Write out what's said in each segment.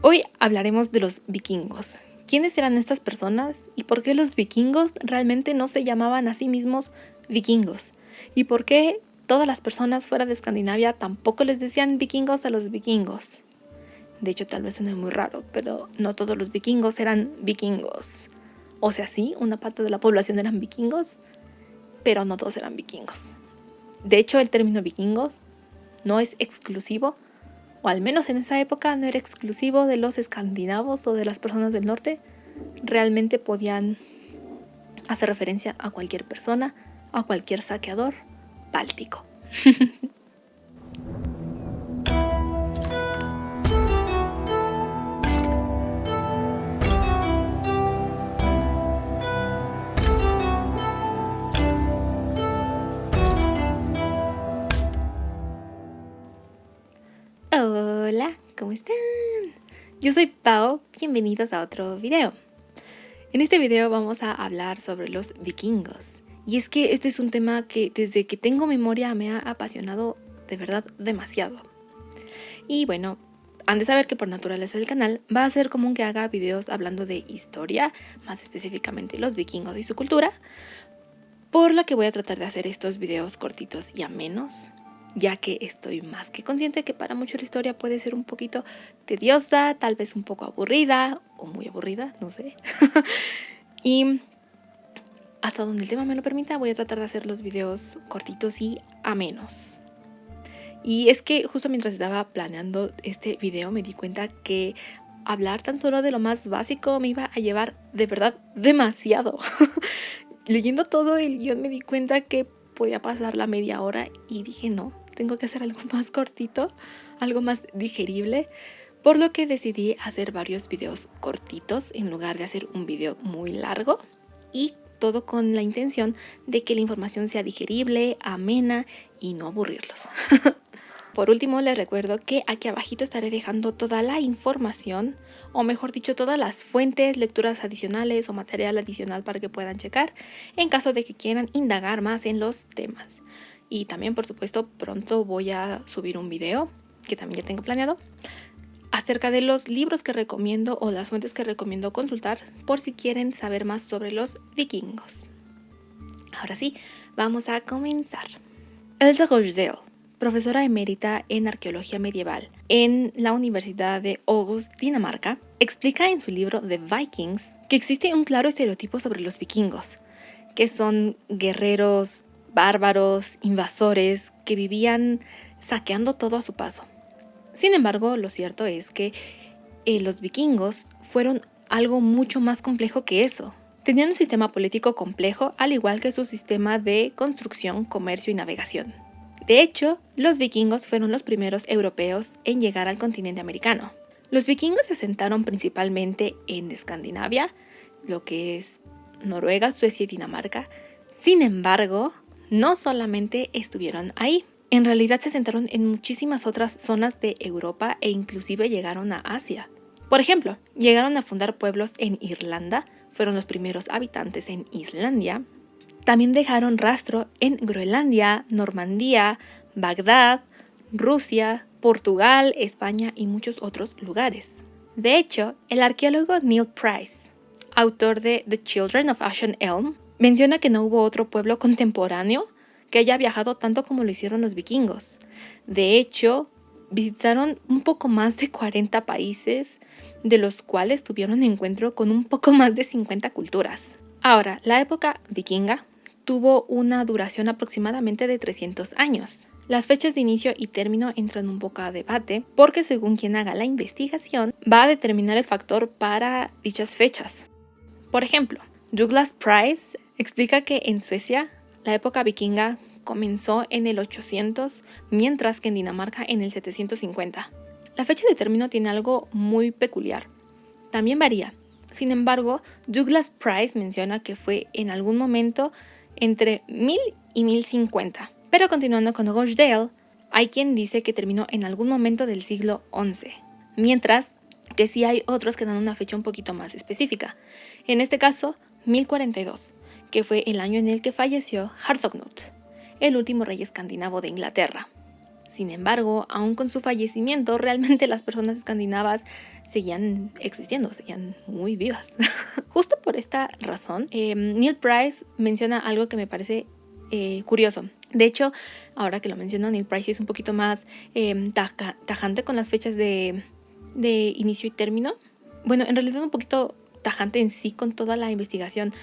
Hoy hablaremos de los vikingos. ¿Quiénes eran estas personas y por qué los vikingos realmente no se llamaban a sí mismos vikingos? ¿Y por qué todas las personas fuera de Escandinavia tampoco les decían vikingos a los vikingos? De hecho, tal vez suene muy raro, pero no todos los vikingos eran vikingos. O sea, sí, una parte de la población eran vikingos, pero no todos eran vikingos. De hecho, el término vikingos no es exclusivo, o al menos en esa época no era exclusivo de los escandinavos o de las personas del norte. Realmente podían hacer referencia a cualquier persona, a cualquier saqueador báltico. Hola, ¿cómo están? Yo soy Pau, bienvenidos a otro video. En este video vamos a hablar sobre los vikingos. Y es que este es un tema que desde que tengo memoria me ha apasionado de verdad demasiado. Y bueno, han de saber que por naturaleza del canal va a ser común que haga videos hablando de historia, más específicamente los vikingos y su cultura, por lo que voy a tratar de hacer estos videos cortitos y amenos, ya que estoy más que consciente que para muchos la historia puede ser un poquito tediosa, tal vez un poco aburrida o muy aburrida, no sé. Y hasta donde el tema me lo permita voy a tratar de hacer los videos cortitos y amenos. Y es que justo mientras estaba planeando este video me di cuenta que hablar tan solo de lo más básico me iba a llevar de verdad demasiado. Leyendo todo el guión me di cuenta que podía pasar la media hora y dije no, tengo que hacer algo más cortito, algo más digerible, por lo que decidí hacer varios videos cortitos en lugar de hacer un video muy largo, y todo con la intención de que la información sea digerible, amena y no aburrirlos. Por último, les recuerdo que aquí abajito estaré dejando toda la información, o mejor dicho, todas las fuentes, lecturas adicionales o material adicional para que puedan checar en caso de que quieran indagar más en los temas. Y también, por supuesto, pronto voy a subir un video, que también ya tengo planeado, acerca de los libros que recomiendo o las fuentes que recomiendo consultar por si quieren saber más sobre los vikingos. Ahora sí, vamos a comenzar. Else Rosdale, profesora emérita en arqueología medieval en la Universidad de Aarhus, Dinamarca, explica en su libro The Vikings que existe un claro estereotipo sobre los vikingos, que son guerreros, bárbaros, invasores, que vivían saqueando todo a su paso. Sin embargo, lo cierto es que los vikingos fueron algo mucho más complejo que eso. Tenían un sistema político complejo, al igual que su sistema de construcción, comercio y navegación. De hecho, los vikingos fueron los primeros europeos en llegar al continente americano. Los vikingos se asentaron principalmente en Escandinavia, lo que es Noruega, Suecia y Dinamarca. Sin embargo, no solamente estuvieron ahí. En realidad se asentaron en muchísimas otras zonas de Europa e inclusive llegaron a Asia. Por ejemplo, llegaron a fundar pueblos en Irlanda, fueron los primeros habitantes en Islandia. También dejaron rastro en Groenlandia, Normandía, Bagdad, Rusia, Portugal, España y muchos otros lugares. De hecho, el arqueólogo Neil Price, autor de The Children of Ashen Elm, menciona que no hubo otro pueblo contemporáneo que haya viajado tanto como lo hicieron los vikingos. De hecho, visitaron un poco más de 40 países, de los cuales tuvieron encuentro con un poco más de 50 culturas. Ahora, la época vikinga tuvo una duración aproximadamente de 300 años. Las fechas de inicio y término entran un poco a debate porque según quien haga la investigación va a determinar el factor para dichas fechas. Por ejemplo, Douglas Price explica que en Suecia la época vikinga comenzó en el 800, mientras que en Dinamarca en el 750. La fecha de término tiene algo muy peculiar. También varía. Sin embargo, Douglas Price menciona que fue en algún momento entre 1000 y 1050. Pero continuando con Rochdale, hay quien dice que terminó en algún momento del siglo XI, mientras que sí hay otros que dan una fecha un poquito más específica. En este caso, 1042, que fue el año en el que falleció Harthacnut, el último rey escandinavo de Inglaterra. Sin embargo, aún con su fallecimiento, realmente las personas escandinavas seguían existiendo, seguían muy vivas. Justo por esta razón, Neil Price menciona algo que me parece curioso. De hecho, ahora que lo menciono, Neil Price es un poquito más tajante con las fechas de inicio y término. Bueno, en realidad un poquito tajante en sí con toda la investigación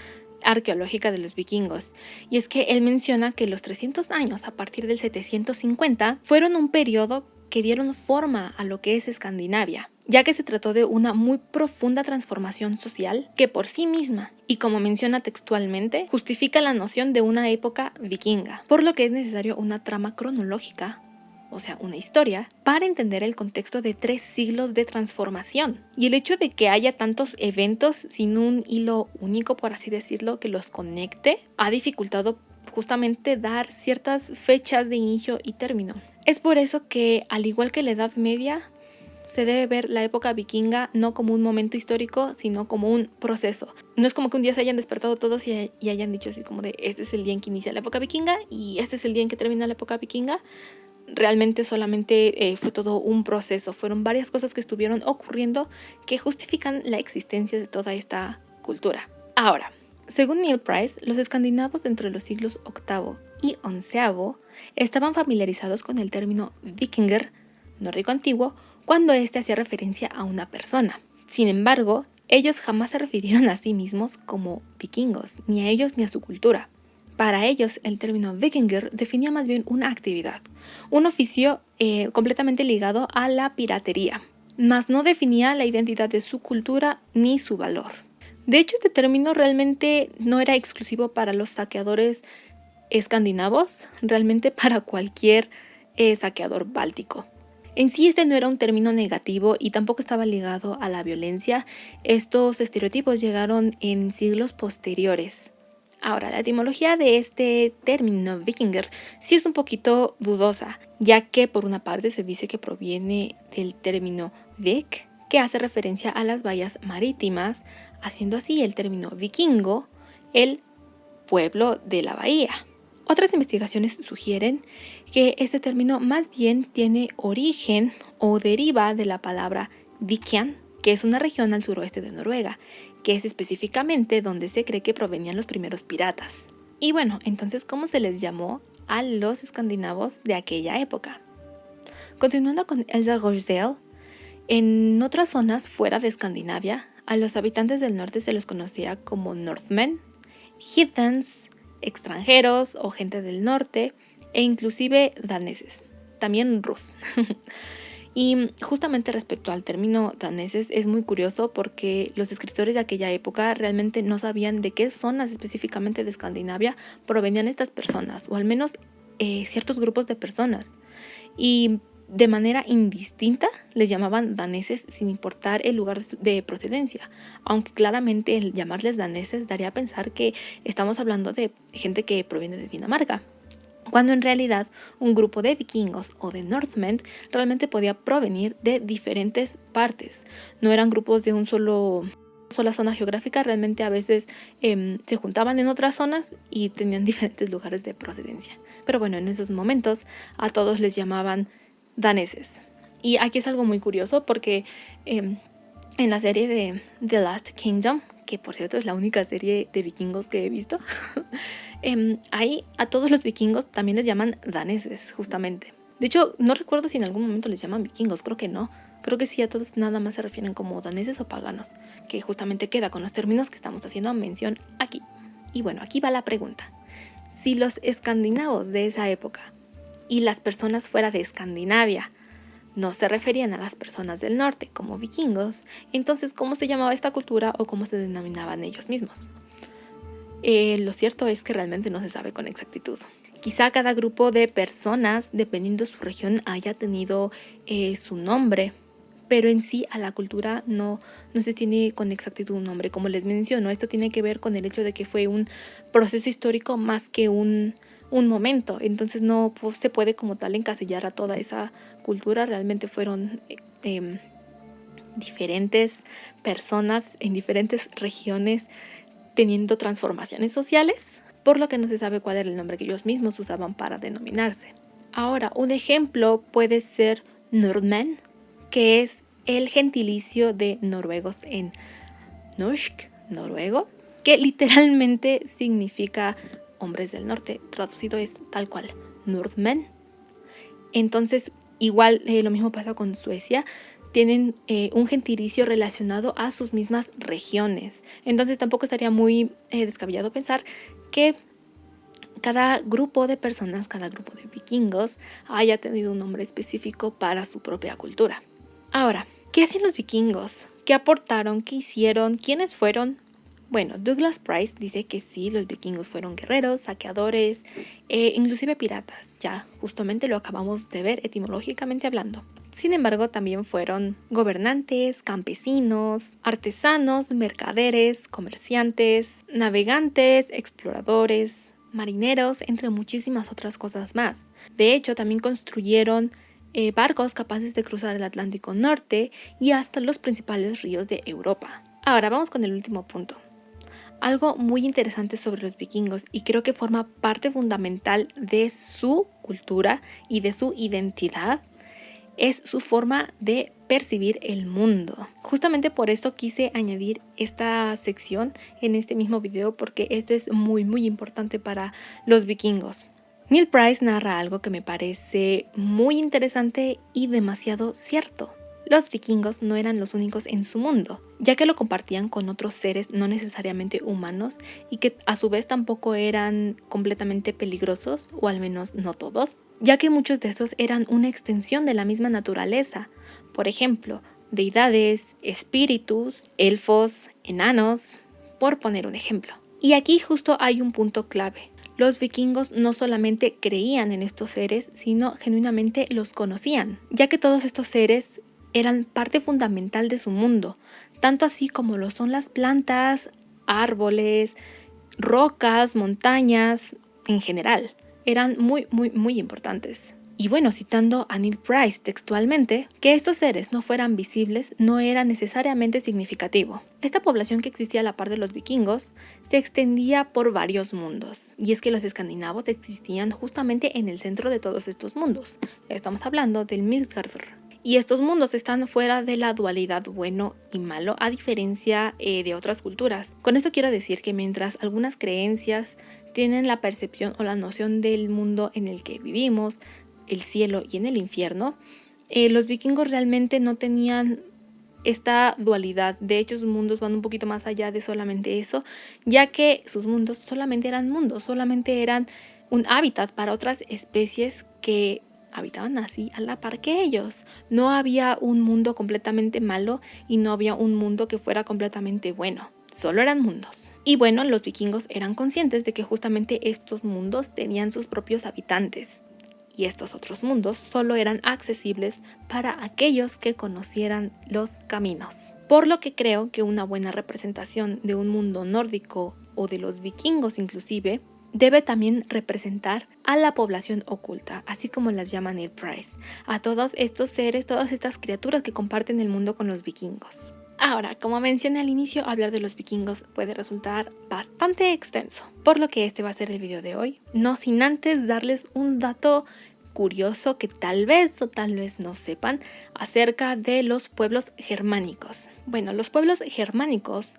arqueológica de los vikingos. Y es que él menciona que los 300 años a partir del 750 fueron un periodo que dieron forma a lo que es Escandinavia, ya que se trató de una muy profunda transformación social que por sí misma, y como menciona textualmente, justifica la noción de una época vikinga, por lo que es necesario una trama cronológica, o sea, una historia, para entender el contexto de 3 siglos de transformación. Y el hecho de que haya tantos eventos sin un hilo único, por así decirlo, que los conecte, ha dificultado justamente dar ciertas fechas de inicio y término. Es por eso que, al igual que la Edad Media, se debe ver la época vikinga no como un momento histórico, sino como un proceso. No es como que un día se hayan despertado todos y hayan dicho así como de este es el día en que inicia la época vikinga y este es el día en que termina la época vikinga. Realmente solamente fue todo un proceso, fueron varias cosas que estuvieron ocurriendo que justifican la existencia de toda esta cultura. Ahora, según Neil Price, los escandinavos entre los siglos VIII y XI estaban familiarizados con el término vikinger, nórdico antiguo, cuando éste hacía referencia a una persona. Sin embargo, ellos jamás se refirieron a sí mismos como vikingos, ni a ellos ni a su cultura. Para ellos, el término vikinger definía más bien una actividad, un oficio completamente ligado a la piratería, mas no definía la identidad de su cultura ni su valor. De hecho, este término realmente no era exclusivo para los saqueadores escandinavos, realmente para cualquier saqueador báltico. En sí este no era un término negativo y tampoco estaba ligado a la violencia. Estos estereotipos llegaron en siglos posteriores. Ahora, la etimología de este término vikinger sí es un poquito dudosa, ya que por una parte se dice que proviene del término vik, que hace referencia a las bahías marítimas, haciendo así el término vikingo el pueblo de la bahía. Otras investigaciones sugieren que este término más bien tiene origen o deriva de la palabra Viken, que es una región al suroeste de Noruega, que es específicamente donde se cree que provenían los primeros piratas. Y bueno, entonces, ¿cómo se les llamó a los escandinavos de aquella época? Continuando con Elsa Rochdale, en otras zonas fuera de Escandinavia, a los habitantes del norte se los conocía como Northmen, Heathens, extranjeros o gente del norte, e inclusive daneses, también rusos. Y justamente respecto al término daneses es muy curioso porque los escritores de aquella época realmente no sabían de qué zonas específicamente de Escandinavia provenían estas personas, o al menos ciertos grupos de personas. Y de manera indistinta les llamaban daneses sin importar el lugar de procedencia, aunque claramente el llamarles daneses daría a pensar que estamos hablando de gente que proviene de Dinamarca, cuando en realidad un grupo de vikingos o de Northmen realmente podía provenir de diferentes partes. No eran grupos de una sola zona geográfica, realmente a veces se juntaban en otras zonas y tenían diferentes lugares de procedencia. Pero bueno, en esos momentos a todos les llamaban daneses. Y aquí es algo muy curioso porque en la serie de The Last Kingdom, que por cierto es la única serie de vikingos que he visto, ahí a todos los vikingos también les llaman daneses, justamente. De hecho, no recuerdo si en algún momento les llaman vikingos, creo que no. Creo que sí, a todos nada más se refieren como daneses o paganos, que justamente queda con los términos que estamos haciendo mención aquí. Y bueno, aquí va la pregunta. Si los escandinavos de esa época y las personas fuera de Escandinavia no se referían a las personas del norte como vikingos, entonces ¿cómo se llamaba esta cultura o cómo se denominaban ellos mismos? Lo cierto es que realmente no se sabe con exactitud. Quizá cada grupo de personas, dependiendo de su región, haya tenido su nombre, pero en sí a la cultura no se tiene con exactitud un nombre. Como les menciono, esto tiene que ver con el hecho de que fue un proceso histórico más que un momento, entonces no se puede como tal encasillar a toda esa cultura. Realmente fueron diferentes personas en diferentes regiones teniendo transformaciones sociales, por lo que no se sabe cuál era el nombre que ellos mismos usaban para denominarse. Ahora, un ejemplo puede ser Nordmenn, que es el gentilicio de noruegos en norsk, noruego, que literalmente significa hombres del norte. Traducido es tal cual, Nordmenn. Entonces, igual lo mismo pasa con Suecia. Tienen un gentilicio relacionado a sus mismas regiones. Entonces tampoco estaría muy descabellado pensar que cada grupo de personas, cada grupo de vikingos haya tenido un nombre específico para su propia cultura. Ahora, ¿qué hacían los vikingos? ¿Qué aportaron? ¿Qué hicieron? ¿Quiénes fueron? Bueno, Douglas Price dice que sí, los vikingos fueron guerreros, saqueadores, inclusive piratas. Ya, justamente lo acabamos de ver etimológicamente hablando. Sin embargo, también fueron gobernantes, campesinos, artesanos, mercaderes, comerciantes, navegantes, exploradores, marineros, entre muchísimas otras cosas más. De hecho, también construyeron barcos capaces de cruzar el Atlántico Norte y hasta los principales ríos de Europa. Ahora vamos con el último punto. Algo muy interesante sobre los vikingos, y creo que forma parte fundamental de su cultura y de su identidad, es su forma de percibir el mundo. Justamente por eso quise añadir esta sección en este mismo video, porque esto es muy importante para los vikingos. Neil Price narra algo que me parece muy interesante y demasiado cierto. Los vikingos no eran los únicos en su mundo, ya que lo compartían con otros seres no necesariamente humanos y que a su vez tampoco eran completamente peligrosos, o al menos no todos, ya que muchos de estos eran una extensión de la misma naturaleza. Por ejemplo, deidades, espíritus, elfos, enanos, por poner un ejemplo. Y aquí justo hay un punto clave. Los vikingos no solamente creían en estos seres, sino genuinamente los conocían, ya que todos estos seres eran parte fundamental de su mundo, tanto así como lo son las plantas, árboles, rocas, montañas, en general. Eran muy importantes. Y bueno, citando a Neil Price textualmente, que estos seres no fueran visibles no era necesariamente significativo. Esta población que existía a la par de los vikingos se extendía por varios mundos, y es que los escandinavos existían justamente en el centro de todos estos mundos. Estamos hablando del Midgardr. Y estos mundos están fuera de la dualidad bueno y malo, a diferencia de otras culturas. Con esto quiero decir que mientras algunas creencias tienen la percepción o la noción del mundo en el que vivimos, el cielo y en el infierno, los vikingos realmente no tenían esta dualidad. De hecho, sus mundos van un poquito más allá de solamente eso, ya que sus mundos solamente eran mundos, solamente eran un hábitat para otras especies que habitaban así a la par que ellos. No había un mundo completamente malo y no había un mundo que fuera completamente bueno. Solo eran mundos. Y bueno, los vikingos eran conscientes de que justamente estos mundos tenían sus propios habitantes. Y estos otros mundos solo eran accesibles para aquellos que conocieran los caminos. Por lo que creo que una buena representación de un mundo nórdico, o de los vikingos inclusive, debe también representar a la población oculta, así como las llama Neil Price, a todos estos seres, todas estas criaturas que comparten el mundo con los vikingos. Ahora, como mencioné al inicio, hablar de los vikingos puede resultar bastante extenso, por lo que este va a ser el video de hoy, no sin antes darles un dato curioso que tal vez o tal vez no sepan acerca de los pueblos germánicos. Bueno, los pueblos germánicos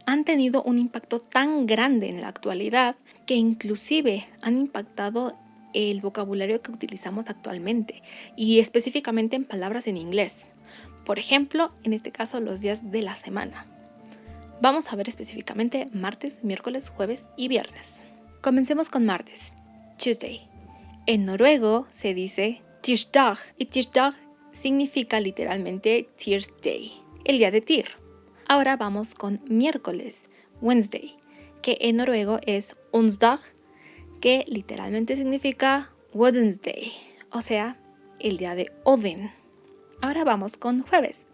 han tenido un impacto tan grande en la actualidad que inclusive han impactado el vocabulario que utilizamos actualmente, y específicamente en palabras en inglés. Por ejemplo, en este caso, los días de la semana. Vamos a ver específicamente martes, miércoles, jueves y viernes. Comencemos con martes, Tuesday. En noruego se dice Tirsdag, y Tirsdag significa literalmente Thursday, el día de Tyr. Ahora vamos con miércoles, Wednesday, que en noruego es Onsdag, que literalmente significa Wednesday, o sea, el día de Odin. Ahora vamos con jueves,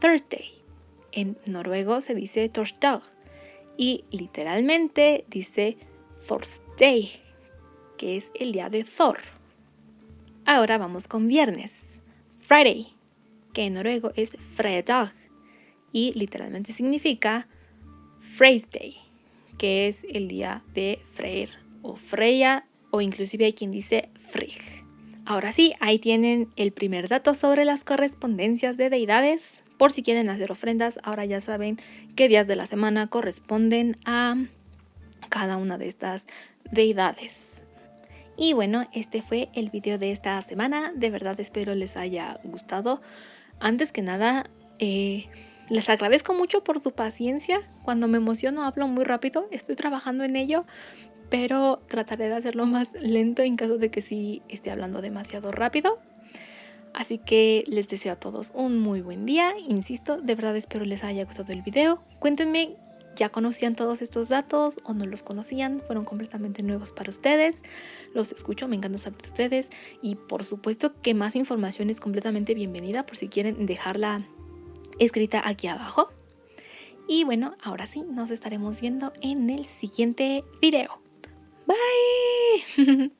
Thursday. En noruego se dice Torsdag y literalmente dice Thursday, que es el día de Thor. Ahora vamos con viernes, Friday, que en noruego es Fredag y literalmente significa Freysday, que es el día de Freyr o Freya, o inclusive hay quien dice Frigg. Ahora sí, ahí tienen el primer dato sobre las correspondencias de deidades. Por si quieren hacer ofrendas, ahora ya saben qué días de la semana corresponden a cada una de estas deidades. Y bueno, este fue el video de esta semana. De verdad espero les haya gustado. Antes que nada, les agradezco mucho por su paciencia. Cuando me emociono hablo muy rápido. Estoy trabajando en ello, pero trataré de hacerlo más lento en caso de que sí esté hablando demasiado rápido. Así que les deseo a todos un muy buen día. Insisto, de verdad espero les haya gustado el video. Cuéntenme, ¿ya conocían todos estos datos o no los conocían? ¿Fueron completamente nuevos para ustedes? Los escucho, me encanta saber de ustedes. Y por supuesto que más información es completamente bienvenida por si quieren dejarla escrita aquí abajo. Y bueno, ahora sí, nos estaremos viendo en el siguiente video. Bye.